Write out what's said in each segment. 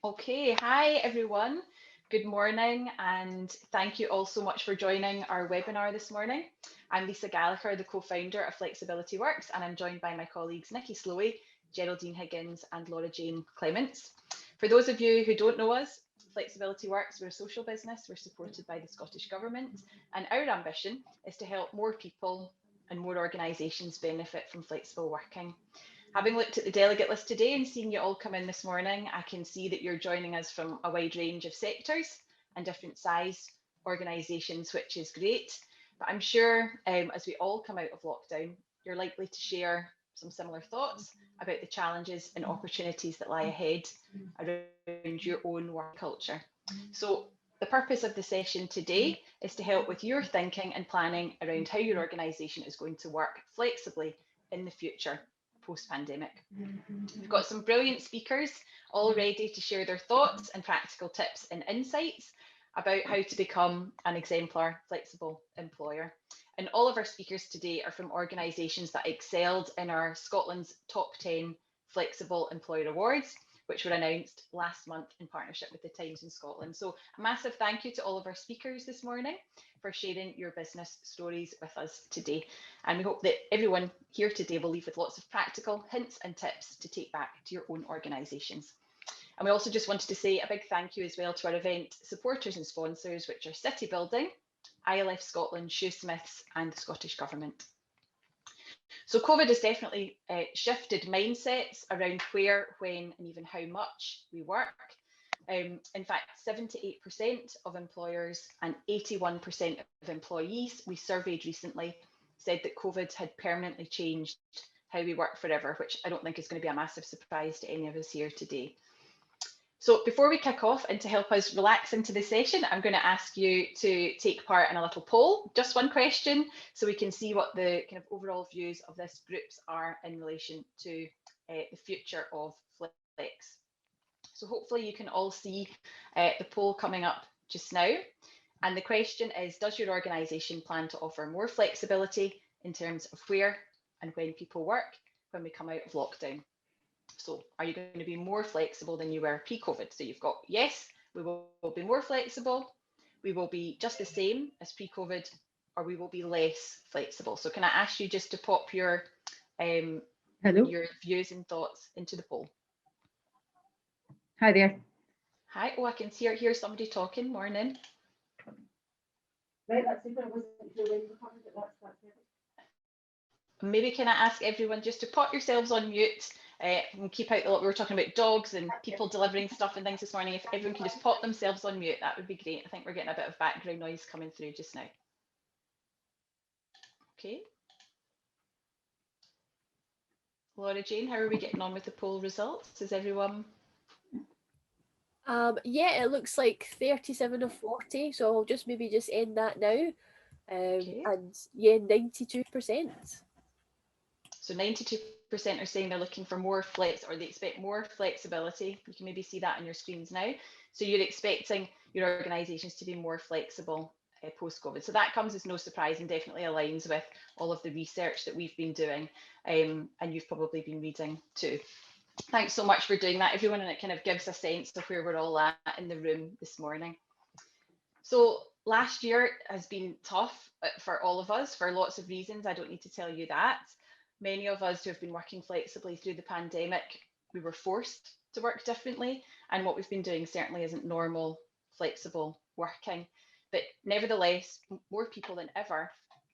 Okay, hi everyone. Good morning, and thank you all so much for joining our webinar this morning. I'm Lisa Gallagher, the co-founder of Flexibility Works, and I'm joined by my colleagues Nikki Slowey, Geraldine Higgins, and Laura Jane Clements. For those of you who don't know us, Flexibility Works, we're a social business, we're supported by the Scottish Government, and our ambition is to help more people and more organisations benefit from flexible working. Having looked at the delegate list today and seeing you all come in this morning, I can see that you're joining us from a wide range of sectors and different size organisations, which is great. But I'm sure as we all come out of lockdown, you're likely to share some similar thoughts about the challenges and opportunities that lie ahead around your own work culture. So the purpose of the session today is to help with your thinking and planning around how your organisation is going to work flexibly in the future post-pandemic. We've got some brilliant speakers all ready to share their thoughts and practical tips and insights about how to become an exemplar flexible employer. And all of our speakers today are from organisations that excelled in our Scotland's top 10 Flexible Employer Awards, which were announced last month in partnership with the Times in Scotland. So a massive thank you to all of our speakers this morning for sharing your business stories with us today. And we hope that everyone here today will leave with lots of practical hints and tips to take back to your own organisations. And we also just wanted to say a big thank you as well to our event supporters and sponsors, which are City Building, ILF Scotland, Shoesmiths and the Scottish Government. So COVID has definitely shifted mindsets around where, when and even how much we work. In fact, 78% of employers and 81% of employees we surveyed recently said that COVID had permanently changed how we work forever, which I don't think is going to be a massive surprise to any of us here today. So before we kick off and to help us relax into the session, I'm going to ask you to take part in a little poll, just one question, so we can see what the kind of overall views of this groups are in relation to the future of Flex. So hopefully you can all see the poll coming up just now. And the question is, does your organisation plan to offer more flexibility in terms of where and when people work when we come out of lockdown? So are you going to be more flexible than you were pre-COVID? So you've got, yes, we will be more flexible, we will be just the same as pre-COVID, or we will be less flexible. So can I ask you just to pop your views and thoughts into the poll? Hi there. Hi, oh, I can hear somebody talking. Morning. Right, that's super. I wasn't sure when you covered it. That's perfect. Maybe can I ask everyone just to put yourselves on mute and keep out we were talking about dogs and people delivering stuff and things this morning. If everyone can just pop themselves on mute, that would be great. I think we're getting a bit of background noise coming through just now. Okay. Laura Jane, how are we getting on with the poll results? Is everyone? Yeah, it looks like 37 of 40, so I'll just end that now. Okay. And yeah, 92%. So 92% are saying they're looking for more flex, or they expect more flexibility. You can maybe see that on your screens now. So you're expecting your organisations to be more flexible post-COVID. So that comes as no surprise and definitely aligns with all of the research that we've been doing and you've probably been reading too. Thanks so much for doing that, everyone, and it kind of gives a sense of where we're all at in the room this morning. So last year has been tough for all of us for lots of reasons. I don't need to tell you that. Many of us who have been working flexibly through the pandemic, we were forced to work differently, and what we've been doing certainly isn't normal, flexible working. But nevertheless, more people than ever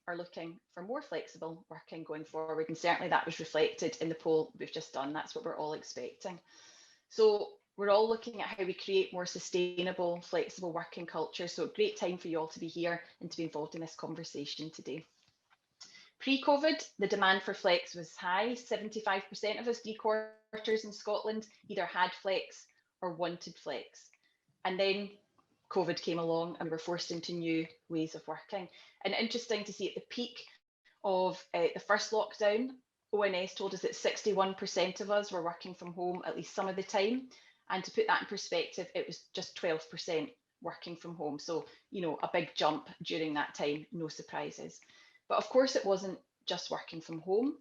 are looking for more flexible working going forward, and certainly that was reflected in the poll we've just done. That's what we're all expecting. So we're all looking at how we create more sustainable, flexible working culture. So great time for you all to be here and to be involved in this conversation today. Pre-COVID, the demand for flex was high. 75% of us, 3/4 in Scotland, either had flex or wanted flex. And then COVID came along and we were forced into new ways of working. And interesting to see at the peak of the first lockdown, ONS told us that 61% of us were working from home at least some of the time. And to put that in perspective, it was just 12% working from home. So, you know, a big jump during that time, no surprises. But of course, it wasn't just working from home,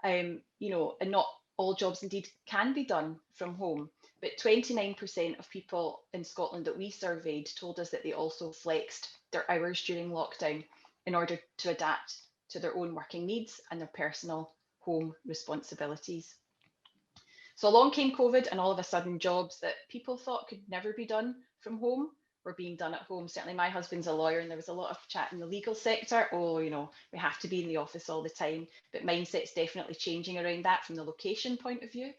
you know, and not all jobs indeed can be done from home. but 29% of people in Scotland that we surveyed told us that they also flexed their hours during lockdown in order to adapt to their own working needs and their personal home responsibilities. So along came COVID, and all of a sudden jobs that people thought could never be done from home were being done at home. Certainly my husband's a lawyer, and there was a lot of chat in the legal sector. Oh, you know, we have to be in the office all the time. But mindset's definitely changing around that from the location point of view.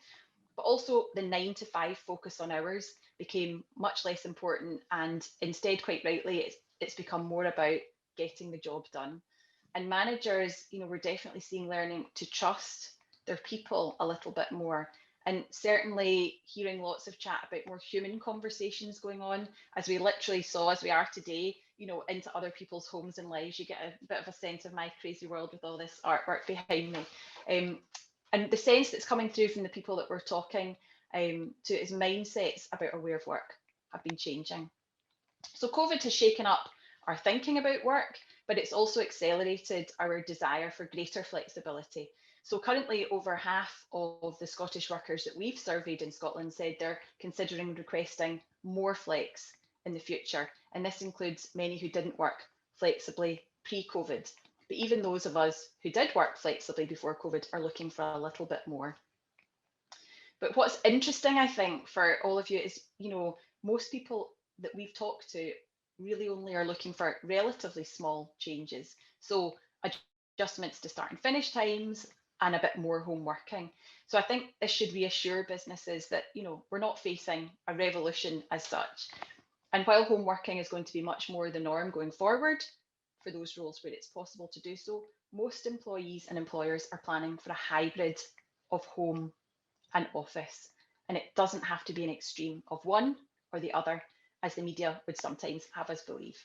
But also the 9 to 5 focus on hours became much less important. And instead, quite rightly, it's become more about getting the job done. And managers, you know, we're definitely seeing learning to trust their people a little bit more. And certainly hearing lots of chat about more human conversations going on, as we literally saw, as we are today, you know, into other people's homes and lives. You get a bit of a sense of my crazy world with all this artwork behind me. And the sense that's coming through from the people that we're talking to is mindsets about our way of work have been changing. So COVID has shaken up our thinking about work, but it's also accelerated our desire for greater flexibility. So currently over half of the Scottish workers that we've surveyed in Scotland said they're considering requesting more flex in the future. And this includes many who didn't work flexibly pre-COVID. But even those of us who did work flexibly before COVID are looking for a little bit more. But what's interesting, I think, for all of you is, you know, most people that we've talked to really only are looking for relatively small changes. So adjustments to start and finish times and a bit more home working. So I think this should reassure businesses that, you know, we're not facing a revolution as such. And while home working is going to be much more the norm going forward, for those roles where it's possible to do so, most employees and employers are planning for a hybrid of home and office. And it doesn't have to be an extreme of one or the other, as the media would sometimes have us believe.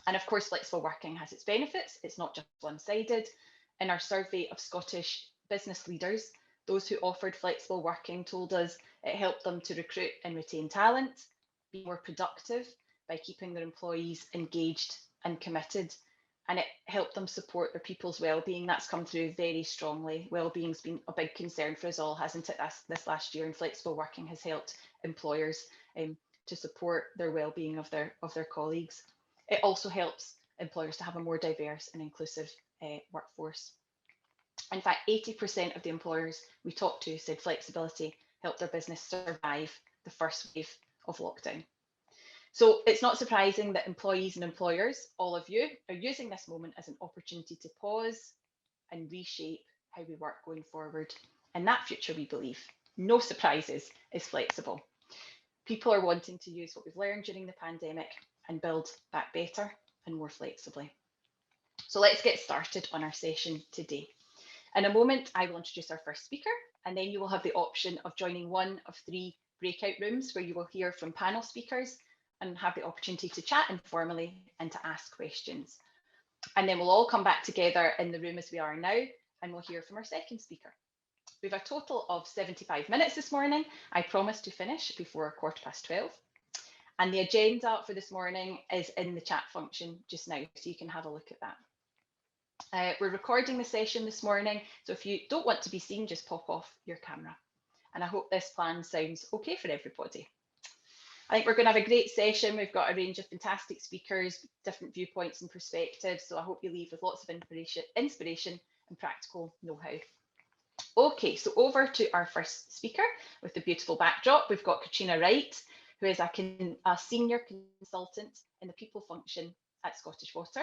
And of course, flexible working has its benefits. It's not just one-sided. In our survey of Scottish business leaders, those who offered flexible working told us it helped them to recruit and retain talent, be more productive by keeping their employees engaged and committed, and it helped them support their people's well-being. That's come through very strongly. Well-being's been a big concern for us all, hasn't it, this last year, and flexible working has helped employers to support their well-being of their colleagues. It also helps employers to have a more diverse and inclusive workforce. In fact, 80% of the employers we talked to said flexibility helped their business survive the first wave of lockdown. So it's not surprising that employees and employers, all of you, are using this moment as an opportunity to pause and reshape how we work going forward. And that future, we believe, no surprises, is flexible. People are wanting to use what we've learned during the pandemic and build back better and more flexibly. So let's get started on our session today. In a moment, I will introduce our first speaker, and then you will have the option of joining one of 3 breakout rooms where you will hear from panel speakers and have the opportunity to chat informally and to ask questions. And then we'll all come back together in the room as we are now, and we'll hear from our second speaker. We have a total of 75 minutes this morning. I promise to finish before 12:15. And the agenda for this morning is in the chat function just now, so you can have a look at that. We're recording the session this morning, so if you don't want to be seen, just pop off your camera. And I hope this plan sounds okay for everybody. I think we're going to have a great session. We've got a range of fantastic speakers, different viewpoints and perspectives, so I hope you leave with lots of inspiration and practical know-how. Okay, so over to our first speaker with the beautiful backdrop. We've got Katrina Wright, who is a senior consultant in the people function at Scottish Water.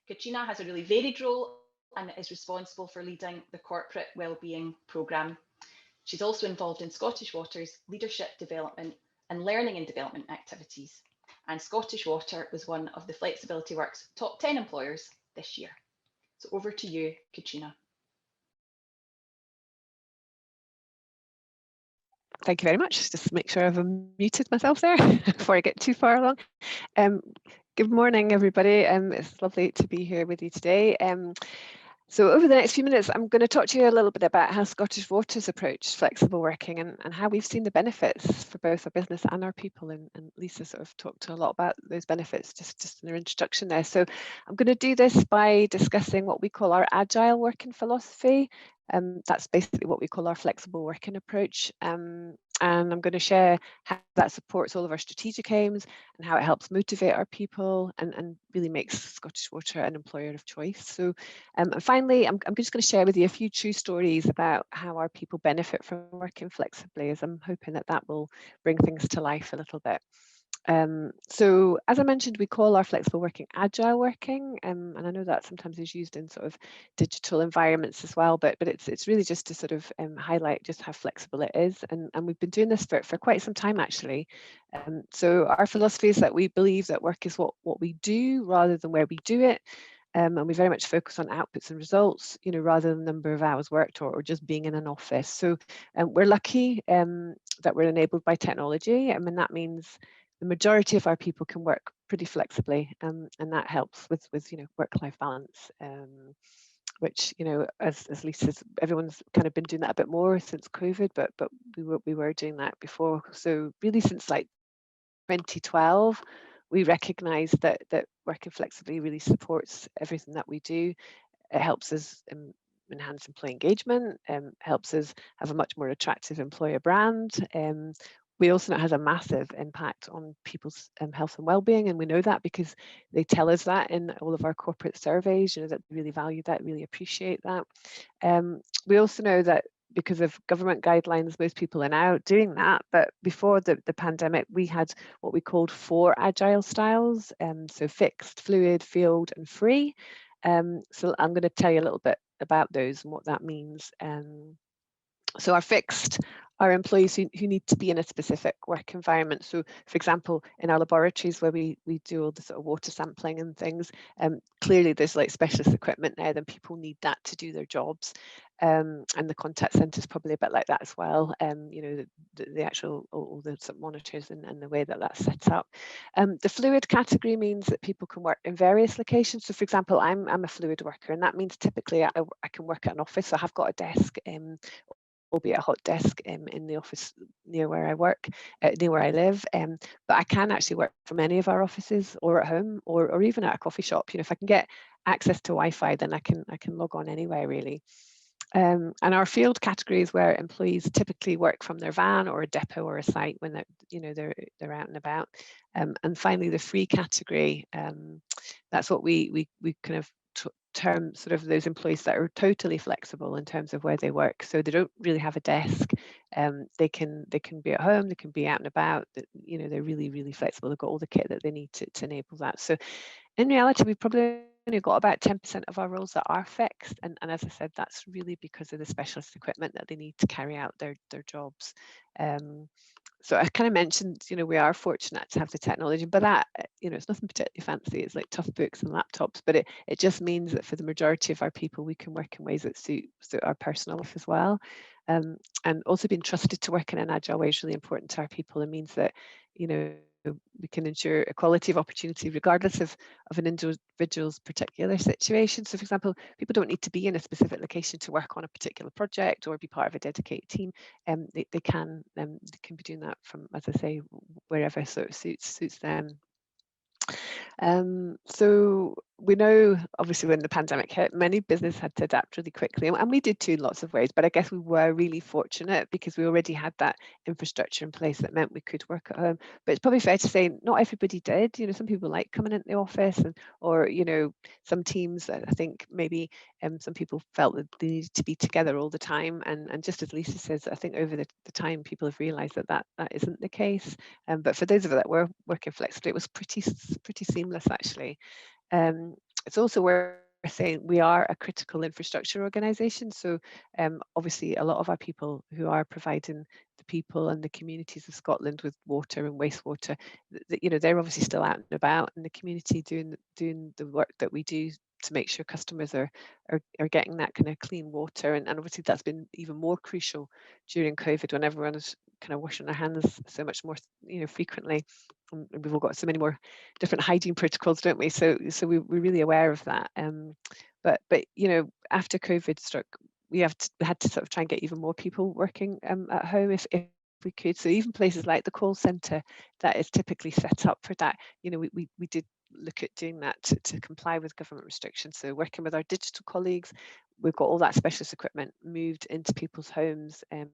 Katrina has a really varied role and is responsible for leading the corporate wellbeing programme. She's also involved in Scottish Water's leadership development and learning and development activities. And Scottish Water was one of the Flexibility Works top 10 employers this year. So over to you, Katrina. Thank you very much. Just make sure I've muted myself there before I get too far along. Good morning, everybody. It's lovely to be here with you today. So over the next few minutes, I'm going to talk to you a little bit about how Scottish Water's approached flexible working and how we've seen the benefits for both our business and our people. And Lisa sort of talked a lot about those benefits just in her introduction there. So I'm going to do this by discussing what we call our agile working philosophy, That's basically what we call our flexible working approach. And I'm going to share how that supports all of our strategic aims and how it helps motivate our people and really makes Scottish Water an employer of choice. So and finally, I'm just going to share with you a few true stories about how our people benefit from working flexibly, as I'm hoping that that will bring things to life a little bit. So as I mentioned, we call our flexible working agile working, and I know that sometimes is used in sort of digital environments as well, but it's really just to sort of highlight just how flexible it is, and we've been doing this for quite some time actually. So our philosophy is that we believe that work is what we do rather than where we do it. And we very much focus on outputs and results, you know, rather than the number of hours worked or just being in an office. So we're lucky that we're enabled by technology. I mean, that means the majority of our people can work pretty flexibly, and that helps with you know, work-life balance, which, you know, as Lisa says, everyone's kind of been doing that a bit more since COVID, but we were doing that before. So really since like 2012, we recognized that working flexibly really supports everything that we do. It helps us enhance employee engagement, helps us have a much more attractive employer brand. We also know it has a massive impact on people's health and well-being, and we know that because they tell us that in all of our corporate surveys, you know, that they really value that, really appreciate that. We also know that because of government guidelines, most people are now doing that. But before the pandemic, we had what we called 4 agile styles. So fixed, fluid, field, and free. So I'm going to tell you a little bit about those and what that means. So our fixed are employees who need to be in a specific work environment. So for example, in our laboratories where we do all the sort of water sampling and things, clearly there's like specialist equipment there, then people need that to do their jobs. And the contact centre is probably a bit like that as well. You know, the actual, all the sort of monitors and the way that that's set up. The fluid category means that people can work in various locations. So for example, I'm a fluid worker, and that means typically I can work at an office. So I have got a desk, albeit a hot desk in the office near where I work, near where I live. But I can actually work from any of our offices or at home or even at a coffee shop. You know, if I can get access to Wi-Fi, then I can log on anywhere really. And our field category is where employees typically work from their van or a depot or a site when they're out and about. And finally, the free category, that's what we kind of term sort of those employees that are totally flexible in terms of where they work. So they don't really have a desk. They can be at home, they can be out and about. You know, they're really flexible. They've got all the kit that they need to enable that. So in reality, we've probably only got about 10% of our roles that are fixed, and as I said, that's really because of the specialist equipment that they need to carry out their jobs. So I kind of mentioned, you know, we are fortunate to have the technology, but that, you know, it's nothing particularly fancy. It's like tough books and laptops, but it just means that for the majority of our people, we can work in ways that suit our personal life as well. And also being trusted to work in an agile way is really important to our people. It means that, you know, we can ensure equality of opportunity regardless of an individual's particular situation. So for example, people don't need to be in a specific location to work on a particular project or be part of a dedicated team. They can be doing that from, as I say, wherever sort of suits them. So we know, obviously, when the pandemic hit, many businesses had to adapt really quickly, and we did too in lots of ways. But I guess we were really fortunate because we already had that infrastructure in place that meant we could work at home. But it's probably fair to say not everybody did. You know, some people like coming into the office, or you know, some teams. I think maybe some people felt that they needed to be together all the time. And just as Lisa says, I think over the time people have realised that isn't the case. But for those of us that were working flexibly, it was pretty seamless actually. It's also worth saying we are a critical infrastructure organisation. So obviously a lot of our people who are providing the people and the communities of Scotland with water and wastewater, you know, they're obviously still out and about in the community doing the work that we do to make sure customers are getting that kind of clean water. And obviously that's been even more crucial during COVID when everyone is kind of washing their hands so much more, you know, frequently. And we've all got so many more different hygiene protocols, don't we? So we're really aware of that. But you know, after COVID struck, we had to sort of try and get even more people working at home if we could. So even places like the call centre that is typically set up for that, you know, we did look at doing that to comply with government restrictions. So working with our digital colleagues, we've got all that specialist equipment moved into people's homes, and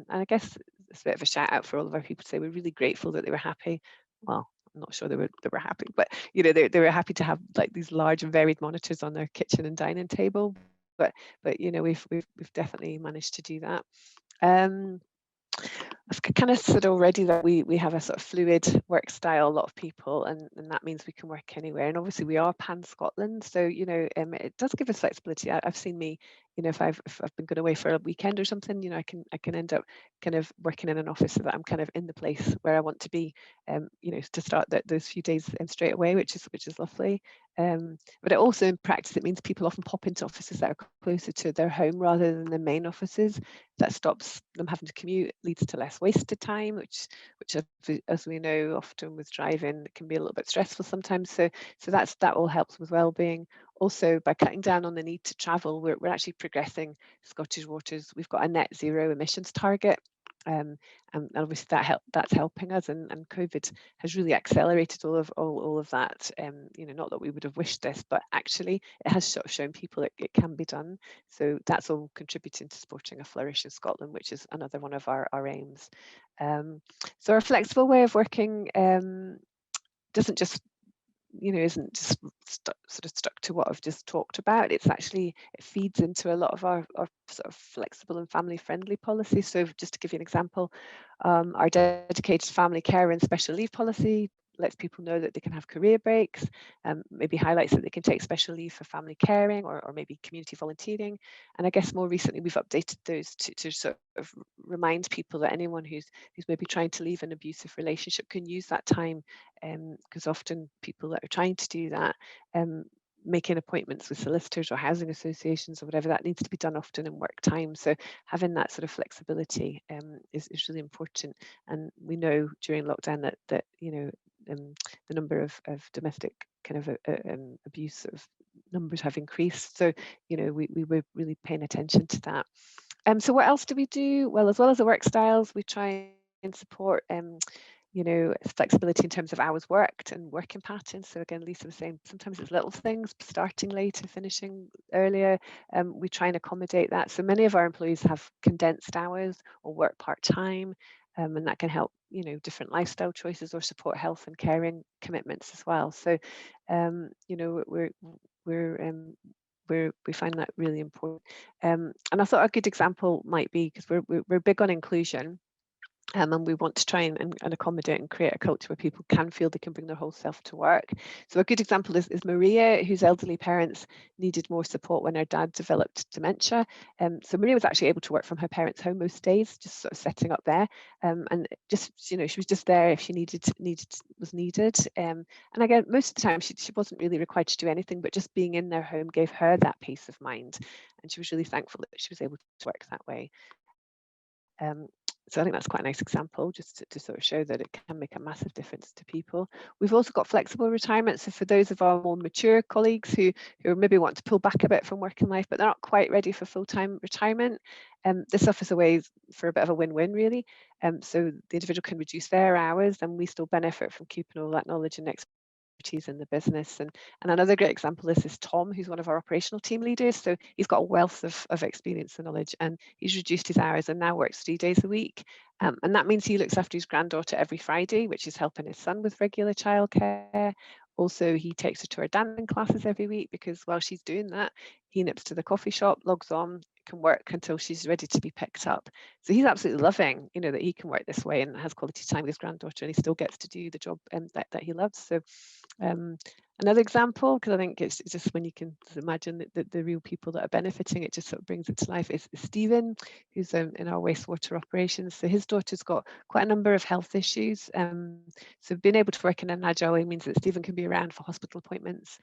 I guess it's a bit of a shout out for all of our people to say we're really grateful that they were happy. Well, I'm not sure they were happy, but they were happy to have like these large and varied monitors on their kitchen and dining table. But we've definitely managed to do that. I've kind of said already that we have a sort of fluid work style, a lot of people, and that means we can work anywhere. And obviously we are Pan Scotland, so it does give us flexibility. I've seen me, if I've been going away for a weekend or something, I can end up kind of working in an office so that I'm kind of in the place where I want to be, to start those few days straight away, which is lovely. But it also in practice it means people often pop into offices that are closer to their home rather than the main offices. That stops them having to commute, leads to less wasted time, which as we know, often with driving, it can be a little bit stressful sometimes. So that all helps with well-being. Also, by cutting down on the need to travel, we're actually progressing Scottish Waters. We've got a net zero emissions target. And obviously that's helping us, and COVID has really accelerated all of that. Not that we would have wished this, but actually it has sort of shown people it can be done. So that's all contributing to supporting a flourish in Scotland, which is another one of our aims. So our flexible way of working doesn't just isn't just sort of stuck to what I've just talked about. It feeds into a lot of our sort of flexible and family friendly policies. So just to give you an example, our dedicated family care and special leave policy lets people know that they can have career breaks, maybe highlights that they can take special leave for family caring or maybe community volunteering. And I guess more recently we've updated those to sort of remind people that anyone who's maybe trying to leave an abusive relationship can use that time, because often people that are trying to do that, making appointments with solicitors or housing associations or whatever, that needs to be done often in work time. So having that sort of flexibility is really important. And we know during lockdown that the number of domestic kind of abuse sort of numbers have increased. So we were really paying attention to that. So what else do we do? Well, as well as the work styles, we try and support flexibility in terms of hours worked and working patterns. So again, Lisa was saying sometimes it's little things, starting later, finishing earlier. We try and accommodate that. So many of our employees have condensed hours or work part-time, and that can help different lifestyle choices or support health and caring commitments as well. So we find that really important. And I thought a good example might be, because we're big on inclusion, and we want to try and accommodate and create a culture where people can feel they can bring their whole self to work. So a good example is Maria, whose elderly parents needed more support when her dad developed dementia. So Maria was actually able to work from her parents' home most days, just sort of setting up there, and just she was just there if she was needed. And again, most of the time she wasn't really required to do anything, but just being in their home gave her that peace of mind, and she was really thankful that she was able to work that way. So I think that's quite a nice example, just to sort of show that it can make a massive difference to people. We've also got flexible retirement. So for those of our more mature colleagues who maybe want to pull back a bit from working life, but they're not quite ready for full-time retirement, this offers a way for a bit of a win-win, really. So the individual can reduce their hours, and we still benefit from keeping all that knowledge and expertise in the business. And another great example is Tom, who's one of our operational team leaders. So he's got a wealth of experience and knowledge, and he's reduced his hours and now works 3 days a week. And that means he looks after his granddaughter every Friday, which is helping his son with regular childcare. Also, he takes her to her dancing classes every week, because while she's doing that, he nips to the coffee shop, logs on, can work until she's ready to be picked up. So he's absolutely loving, that he can work this way and has quality time with his granddaughter, and he still gets to do the job that he loves. So another example, because I think it's just when you can imagine the real people that are benefiting, it just sort of brings it to life, is Stephen, who's in our wastewater operations. So his daughter's got quite a number of health issues. So being able to work in an agile way means that Stephen can be around for hospital appointments.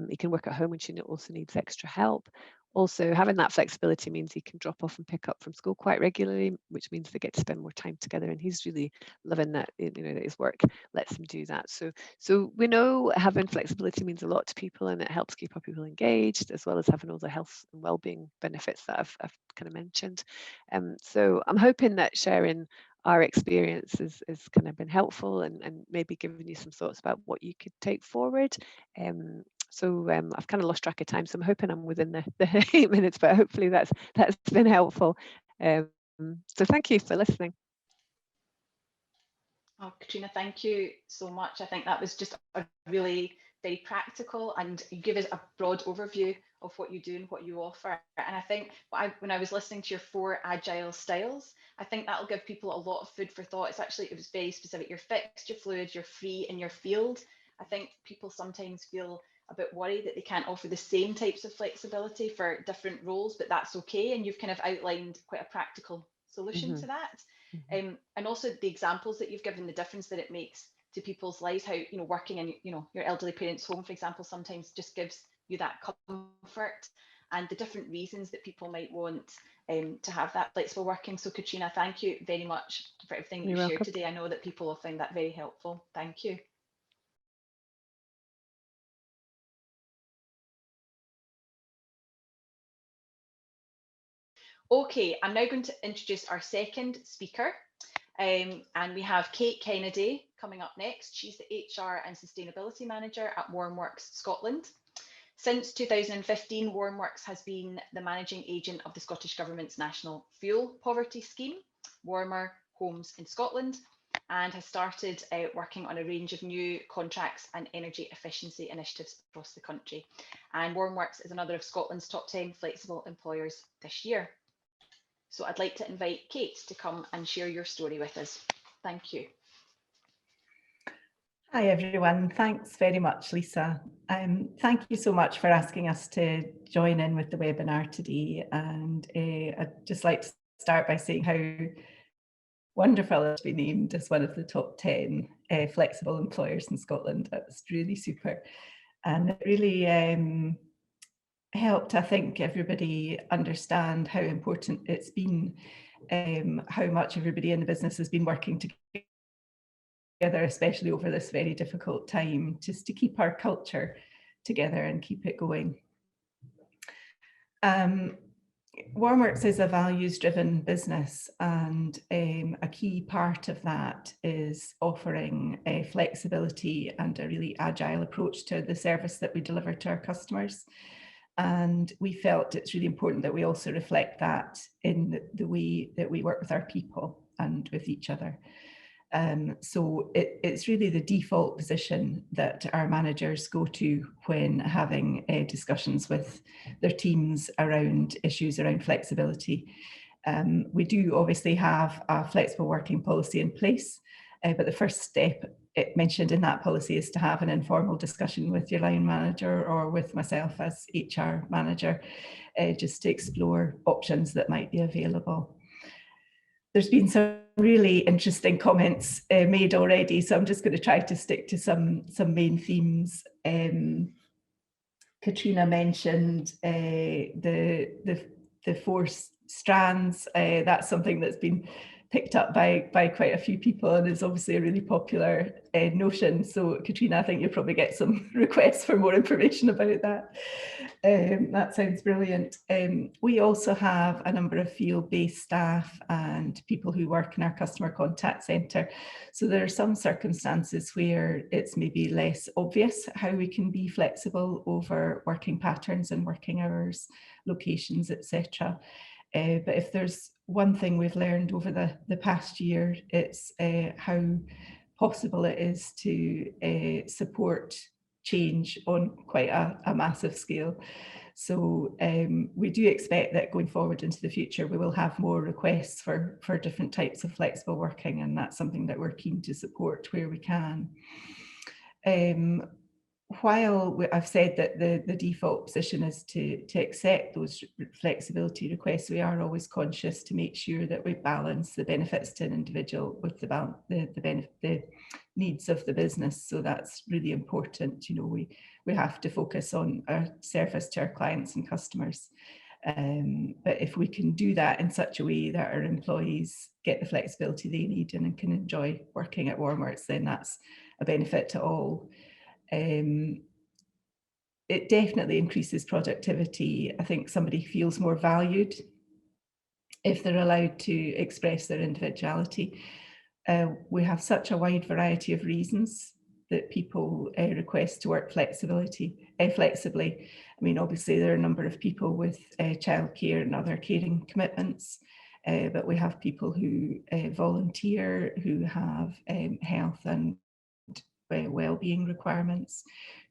He can work at home when she also needs extra help. Also, having that flexibility means he can drop off and pick up from school quite regularly, which means they get to spend more time together. And he's really loving that, that his work lets him do that. So we know having flexibility means a lot to people, and it helps keep our people engaged, as well as having all the health and well-being benefits that I've kind of mentioned. So I'm hoping that sharing our experience has kind of been helpful, and maybe giving you some thoughts about what you could take forward. So I've kind of lost track of time, so I'm hoping I'm within the 8 minutes, but hopefully that's been helpful. So thank you for listening. Oh, Katrina, thank you so much. I think that was just a really very practical, and you give us a broad overview of what you do and what you offer. And I think when I was listening to your 4 agile styles, I think that'll give people a lot of food for thought. It was very specific. You're fixed, you're fluid, you're free in your field. I think people sometimes feel a bit worried that they can't offer the same types of flexibility for different roles, but that's okay. And you've kind of outlined quite a practical solution to that. And also the examples that you've given, the difference that it makes to people's lives, how, working in, your elderly parents' home, for example, sometimes just gives you that comfort, and the different reasons that people might want to have that flexible working. So Katrina, thank you very much for everything that you shared today. I know that people will find that very helpful. Thank you. Okay, I'm now going to introduce our second speaker. And we have Kate Kennedy coming up next. She's the HR and Sustainability Manager at Warmworks Scotland. Since 2015, Warmworks has been the managing agent of the Scottish Government's National Fuel Poverty Scheme, Warmer Homes in Scotland, and has started working on a range of new contracts and energy efficiency initiatives across the country. And Warmworks is another of Scotland's top 10 flexible employers this year. So I'd like to invite Kate to come and share your story with us. Thank you. Hi everyone, thanks very much Lisa. Thank you so much for asking us to join in with the webinar today, and I'd just like to start by saying how wonderful it's been named as one of the top 10 flexible employers in Scotland. That's really super, and it really helped, I think, everybody understand how important it's been, how much everybody in the business has been working together, especially over this very difficult time, just to keep our culture together and keep it going. Warmworks is a values-driven business, and a key part of that is offering flexibility and a really agile approach to the service that we deliver to our customers. And we felt it's really important that we also reflect that in the way that we work with our people and with each other. So it's really the default position that our managers go to when having discussions with their teams around issues around flexibility. We do obviously have a flexible working policy in place, but the first step it mentioned in that policy is to have an informal discussion with your line manager or with myself as HR manager, just to explore options that might be available. There's been some really interesting comments made already, so I'm just going to try to stick to some main themes. Katrina mentioned the 4 strands. That's something that's been picked up by quite a few people and is obviously a really popular notion. So Katrina, I think you'll probably get some requests for more information about that. That sounds brilliant. We also have a number of field-based staff and people who work in our customer contact centre. So there are some circumstances where it's maybe less obvious how we can be flexible over working patterns and working hours, locations, etc. But if there's one thing we've learned over the past year, it's how possible it is to support change on quite a massive scale. So we do expect that going forward into the future, we will have more requests for different types of flexible working, and that's something that we're keen to support where we can. While I've said that the default position is to accept those flexibility requests, we are always conscious to make sure that we balance the benefits to an individual with the needs of the business. So that's really important. You know, we have to focus on our service to our clients and customers. But if we can do that in such a way that our employees get the flexibility they need and can enjoy working at Warmworks, then that's a benefit to all. It definitely increases productivity. I think somebody feels more valued if they're allowed to express their individuality. We have such a wide variety of reasons that people request to work flexibly. I mean, obviously there are a number of people with childcare and other caring commitments, but we have people who volunteer, who have health and well-being requirements,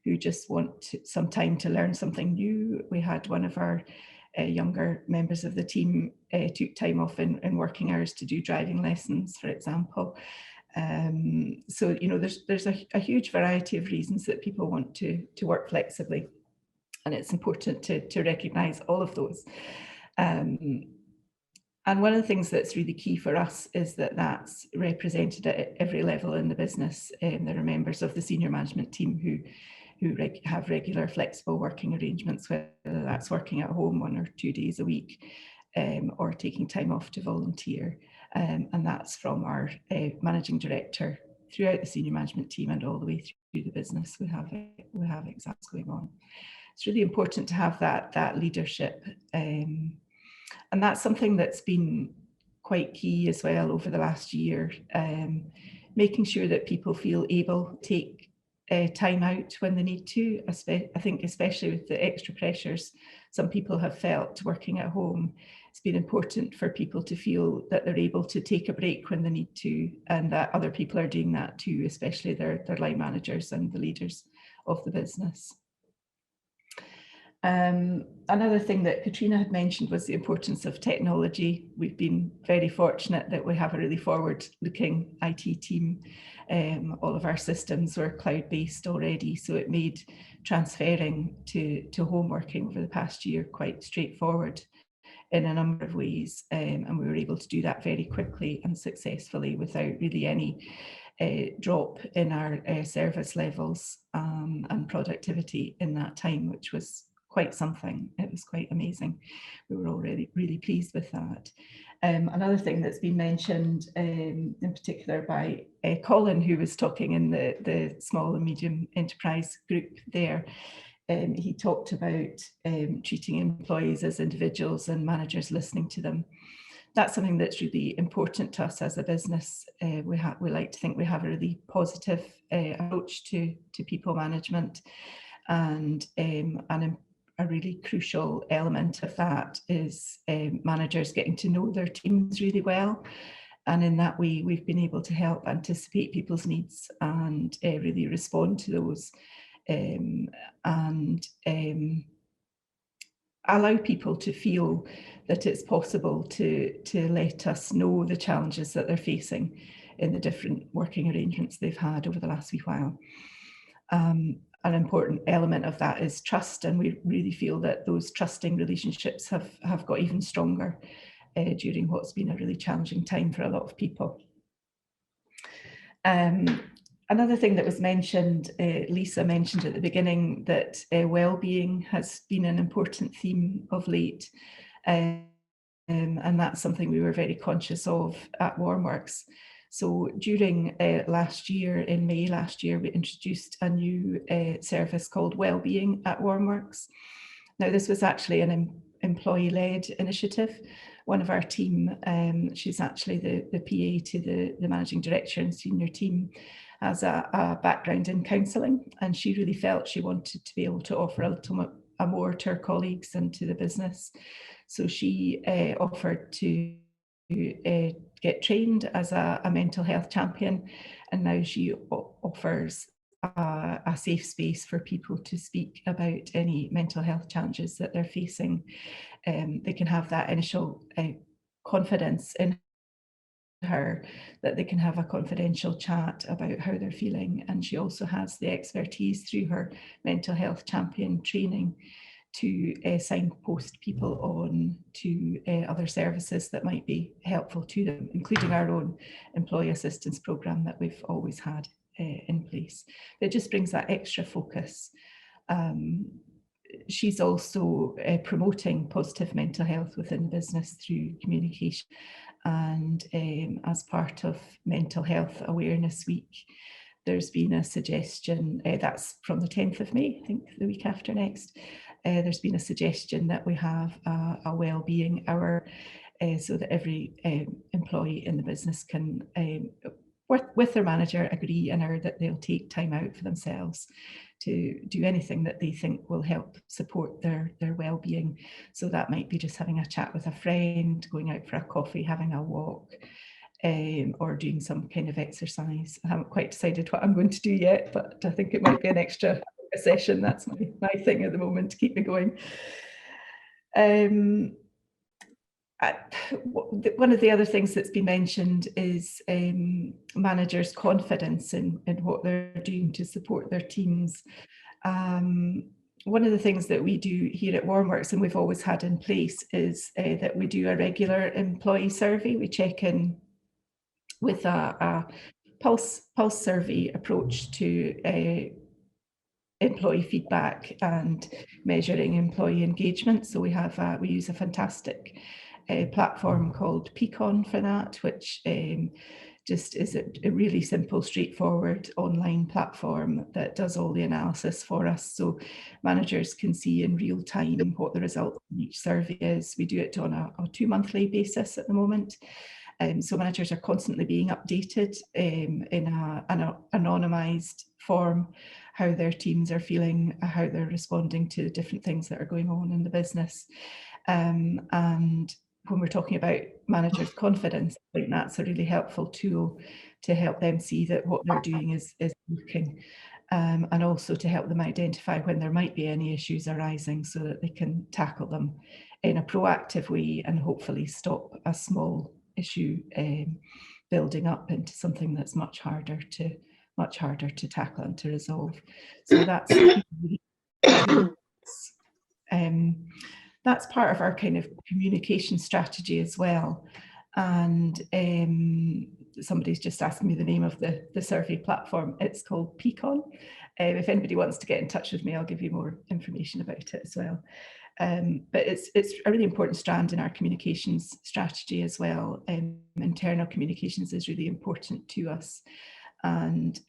who just want some time to learn something new. We had one of our younger members of the team took time off in working hours to do driving lessons, for example. So, you know, there's a huge variety of reasons that people want to work flexibly, and it's important to recognise all of those. And one of the things that's really key for us is that that's represented at every level in the business. There are members of the senior management team who have regular flexible working arrangements, whether that's working at home 1 or 2 days a week, or taking time off to volunteer. And that's from our managing director throughout the senior management team and all the way through the business. We have exams going on. It's really important to have that leadership. And that's something that's been quite key as well over the last year, making sure that people feel able to take time out when they need to. I think especially with the extra pressures some people have felt working at home, it's been important for people to feel that they're able to take a break when they need to, and that other people are doing that too, especially their line managers and the leaders of the business. Another thing that Katrina had mentioned was the importance of technology. We've been very fortunate that we have a really forward-looking IT team. All of our systems were cloud-based already, so it made transferring to home working over the past year quite straightforward in a number of ways, and we were able to do that very quickly and successfully without really any drop in our service levels and productivity in that time, which was quite something. It was quite amazing. We were all really pleased with that. Another thing that's been mentioned in particular by Colin, who was talking in the small and medium enterprise group there, he talked about treating employees as individuals and managers listening to them. That's something that's really important to us as a business. We like to think we have a really positive approach to people management, and a really crucial element of that is managers getting to know their teams really well. And in that way, we've been able to help anticipate people's needs and really respond to those, and allow people to feel that it's possible to let us know the challenges that they're facing in the different working arrangements they've had over the last wee while. An important element of that is trust, and we really feel that those trusting relationships have got even stronger during what's been a really challenging time for a lot of people. Another thing that was mentioned, Lisa mentioned at the beginning, that well-being has been an important theme of late, and that's something we were very conscious of at Warmworks. So during last year, in May last year, we introduced a new service called Wellbeing at Warmworks. Now, this was actually an employee-led initiative. One of our team, she's actually the PA to the managing director and senior team, has a background in counselling, and she really felt she wanted to be able to offer a little more to her colleagues and to the business. So she offered to get trained as a mental health champion, and now she offers a safe space for people to speak about any mental health challenges that they're facing. They can have that initial confidence in her, that they can have a confidential chat about how they're feeling, and she also has the expertise through her mental health champion training to signpost people on to other services that might be helpful to them, including our own employee assistance programme that we've always had in place. It just brings that extra focus. She's also promoting positive mental health within the business through communication, and as part of Mental Health Awareness Week, there's been a suggestion, that's from the 10th of May, I think the week after next, there's been a suggestion that we have a wellbeing hour so that every employee in the business can with their manager, agree in hour that they'll take time out for themselves to do anything that they think will help support their well-being. So that might be just having a chat with a friend, going out for a coffee, having a walk, or doing some kind of exercise. I haven't quite decided what I'm going to do yet, but I think it might be an extra session. That's my thing at the moment to keep me going. One of the other things that's been mentioned is managers' confidence in what they're doing to support their teams. One of the things that we do here at Warmworks, and we've always had in place, is that we do a regular employee survey. We check in with a pulse survey approach to employee feedback and measuring employee engagement. So we use a fantastic platform called Peakon for that, which just is a really simple, straightforward online platform that does all the analysis for us. So managers can see in real time what the result of each survey is. We do it on a 2-monthly basis at the moment. So managers are constantly being updated in an anonymised form, how their teams are feeling, how they're responding to different things that are going on in the business. And when we're talking about managers' confidence, I think that's a really helpful tool to help them see that what they're doing is working, and also to help them identify when there might be any issues arising so that they can tackle them in a proactive way and hopefully stop a small issue building up into something that's much harder to tackle and to resolve. So that's that's part of our kind of communication strategy as well. And somebody's just asked me the name of the survey platform. It's called Peakon. If anybody wants to get in touch with me, I'll give you more information about it as well. But it's a really important strand in our communications strategy as well. Internal communications is really important to us. And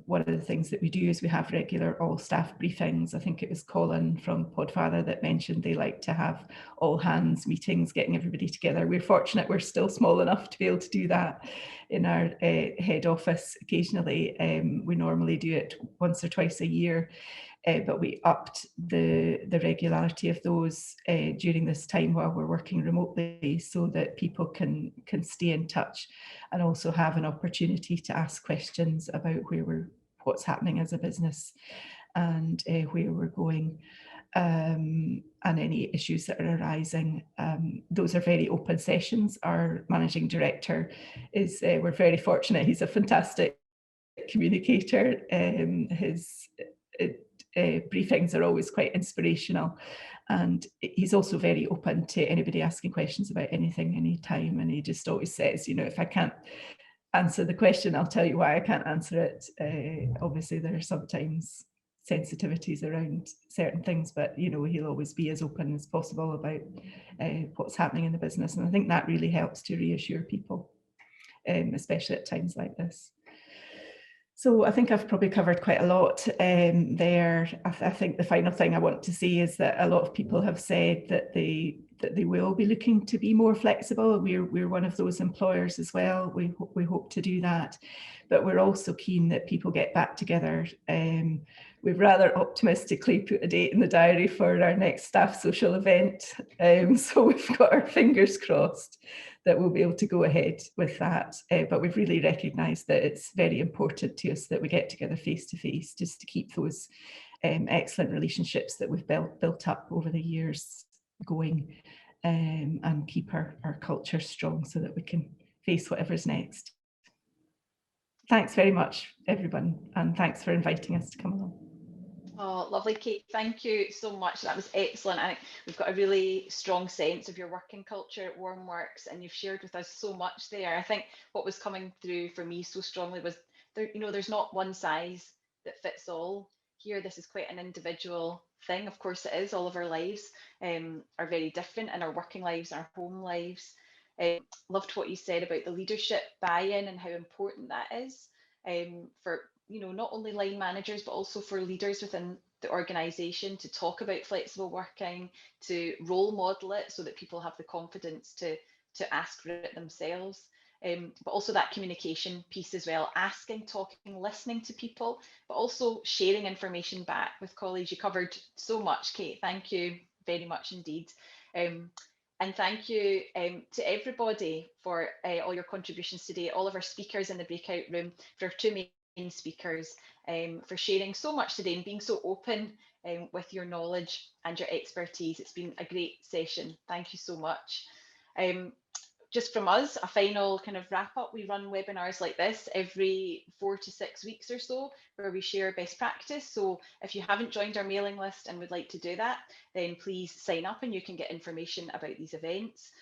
one of the things that we do is we have regular all staff briefings. I think it was Colin from Podfather that mentioned they like to have all hands meetings, getting everybody together. We're fortunate we're still small enough to be able to do that in our head office occasionally. We normally do it once or twice a year. But we upped the regularity of those during this time while we're working remotely, so that people can stay in touch and also have an opportunity to ask questions about what's happening as a business and where we're going, and any issues that are arising. Those are very open sessions. Our managing director we're very fortunate. He's a fantastic communicator. His briefings are always quite inspirational, and he's also very open to anybody asking questions about anything, anytime. And he just always says, you know, if I can't answer the question, I'll tell you why I can't answer it. Obviously, there are sometimes sensitivities around certain things, but you know, he'll always be as open as possible about what's happening in the business. And I think that really helps to reassure people, especially at times like this. So I think I've probably covered quite a lot there. I think the final thing I want to say is that a lot of people have said that they will be looking to be more flexible. We're one of those employers as well. We hope to do that, but we're also keen that people get back together. We've rather optimistically put a date in the diary for our next staff social event. So we've got our fingers crossed that we'll be able to go ahead with that. But we've really recognised that it's very important to us that we get together face to face, just to keep those excellent relationships that we've built up over the years going, and keep our culture strong so that we can face whatever's next. Thanks very much, everyone, and thanks for inviting us to come along. Oh, lovely, Kate. Thank you so much. That was excellent. I think we've got a really strong sense of your working culture at Warmworks, and you've shared with us so much there. I think what was coming through for me so strongly was there, you know, there's not one size that fits all here. This is quite an individual thing. Of course it is. All of our lives are very different, and our working lives, our home lives. Loved what you said about the leadership buy-in and how important that is for, you know, not only line managers, but also for leaders within the organisation to talk about flexible working, to role model it so that people have the confidence to ask for it themselves. but also that communication piece as well, asking, talking, listening to people, but also sharing information back with colleagues. You covered so much, Kate. Thank you very much indeed. And thank you to everybody for all your contributions today, all of our speakers in the breakout room, for our two main speakers, for sharing so much today and being so open with your knowledge and your expertise. It's been a great session. Thank you so much. Just from us, a final kind of wrap up. We run webinars like this every 4 to 6 weeks or so, where we share best practice. So if you haven't joined our mailing list and would like to do that, then please sign up and you can get information about these events.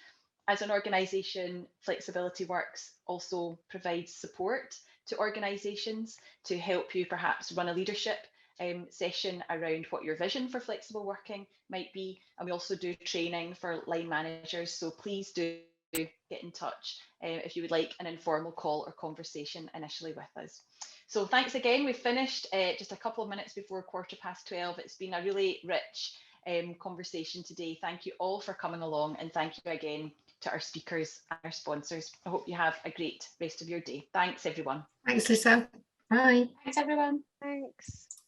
As an organisation, Flexibility Works also provides support to organisations to help you perhaps run a leadership session around what your vision for flexible working might be. And we also do training for line managers. So please do get in touch if you would like an informal call or conversation initially with us. So thanks again. We've finished just a couple of minutes before 12:15. It's been a really rich conversation today. Thank you all for coming along, and thank you again to our speakers and our sponsors. I hope you have a great rest of your day. Thanks everyone. Thanks, Lisa. Bye. Thanks, everyone. Thanks.